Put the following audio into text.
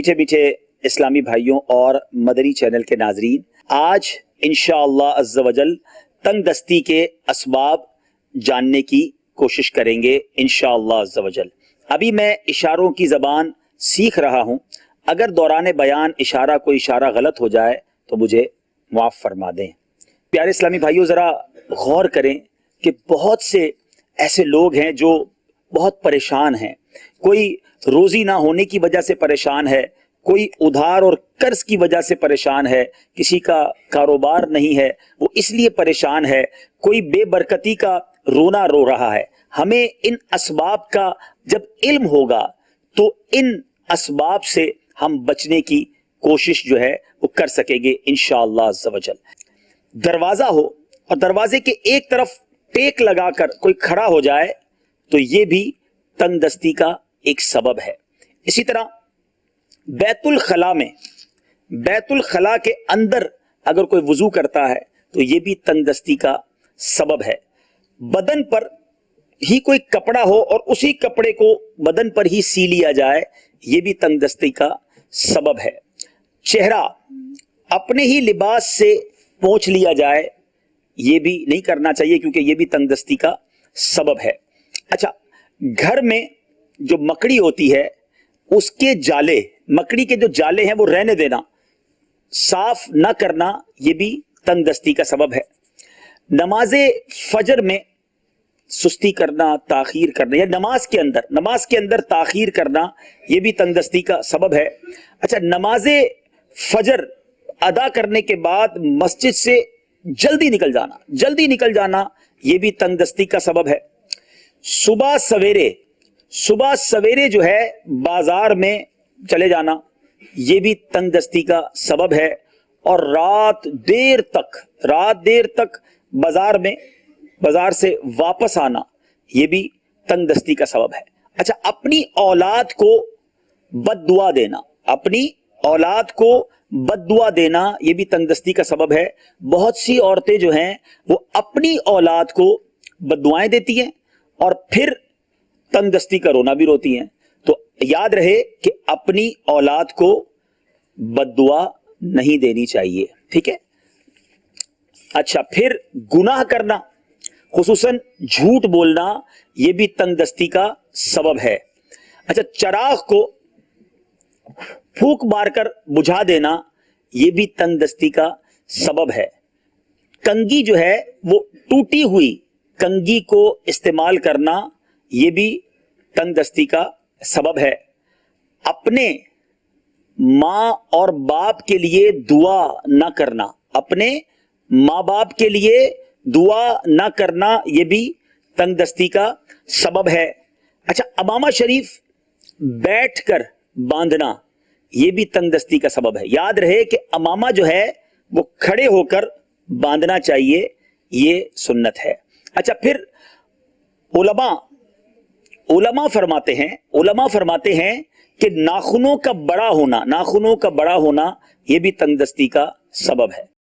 میٹھے میٹھے اسلامی بھائیوں اور مدنی چینل کے ناظرین، آج انشاءاللہ عز و جل تنگ دستی کے اسباب جاننے کی کوشش کریں گے انشاءاللہ عز و جل۔ ابھی میں اشاروں کی زبان سیکھ رہا ہوں، اگر دوران بیان کوئی اشارہ غلط ہو جائے تو مجھے معاف فرما دیں۔ پیارے اسلامی بھائیوں، ذرا غور کریں کہ بہت سے ایسے لوگ ہیں جو بہت پریشان ہیں۔ کوئی روزی نہ ہونے کی وجہ سے پریشان ہے، کوئی ادھار اور قرض کی وجہ سے پریشان ہے، کسی کا کاروبار نہیں ہے وہ اس لیے پریشان ہے، کوئی بے برکتی کا رونا رو رہا ہے۔ ہمیں ان اسباب کا جب علم ہوگا تو ان اسباب سے ہم بچنے کی کوشش جو ہے وہ کر سکیں گے انشاءاللہ عز و جل۔ دروازہ ہو اور دروازے کے ایک طرف ٹیک لگا کر کوئی کھڑا ہو جائے تو یہ بھی تنگ دستی کا ایک سبب ہے۔ اسی طرح بیت الخلاء کے اندر اگر کوئی وضو کرتا ہے تو یہ بھی تنگ دستی کا سبب ہے۔ بدن پر ہی کوئی کپڑا ہو اور اسی کپڑے کو بدن پر ہی سی لیا جائے، یہ بھی تنگ دستی کا سبب ہے۔ چہرہ اپنے ہی لباس سے پوچھ لیا جائے، یہ بھی نہیں کرنا چاہیے کیونکہ یہ بھی تنگ دستی کا سبب ہے۔ اچھا، گھر میں جو مکڑی ہوتی ہے اس کے جالے، مکڑی کے جو جالے ہیں وہ رہنے دینا، صاف نہ کرنا، یہ بھی تنگ دستی کا سبب ہے۔ نماز فجر میں سستی کرنا، تاخیر کرنا، یا نماز کے اندر تاخیر کرنا، یہ بھی تنگ دستی کا سبب ہے۔ اچھا، نماز فجر ادا کرنے کے بعد مسجد سے جلدی نکل جانا، یہ بھی تنگ دستی کا سبب ہے۔ صبح سویرے جو ہے بازار میں چلے جانا، یہ بھی تنگ دستی کا سبب ہے۔ اور رات دیر تک بازار سے واپس آنا، یہ بھی تنگ دستی کا سبب ہے۔ اچھا، اپنی اولاد کو بد دعا دینا، یہ بھی تنگ دستی کا سبب ہے۔ بہت سی عورتیں جو ہیں وہ اپنی اولاد کو بد دعائیں دیتی ہیں اور پھر تنگ دستی کا رونا بھی روتی ہیں، تو یاد رہے کہ اپنی اولاد کو بد دعا نہیں دینی چاہیے، ٹھیک ہے۔ اچھا، پھر گناہ کرنا، خصوصاً جھوٹ بولنا، یہ بھی تنگ دستی کا سبب ہے۔ اچھا، چراغ کو پھونک مار کر بجھا دینا، یہ بھی تنگ دستی کا سبب ہے۔ کنگھی جو ہے وہ ٹوٹی ہوئی کنگھی کو استعمال کرنا، یہ بھی تنگ دستی کا سبب ہے۔ اپنے ماں اور باپ کے لیے دعا نہ کرنا، یہ بھی تنگ دستی کا سبب ہے۔ اچھا، امامہ شریف بیٹھ کر باندھنا، یہ بھی تنگ دستی کا سبب ہے۔ یاد رہے کہ امامہ جو ہے وہ کھڑے ہو کر باندھنا چاہیے، یہ سنت ہے۔ اچھا، پھر علماء فرماتے ہیں کہ ناخنوں کا بڑا ہونا، یہ بھی تنگ دستی کا سبب ہے۔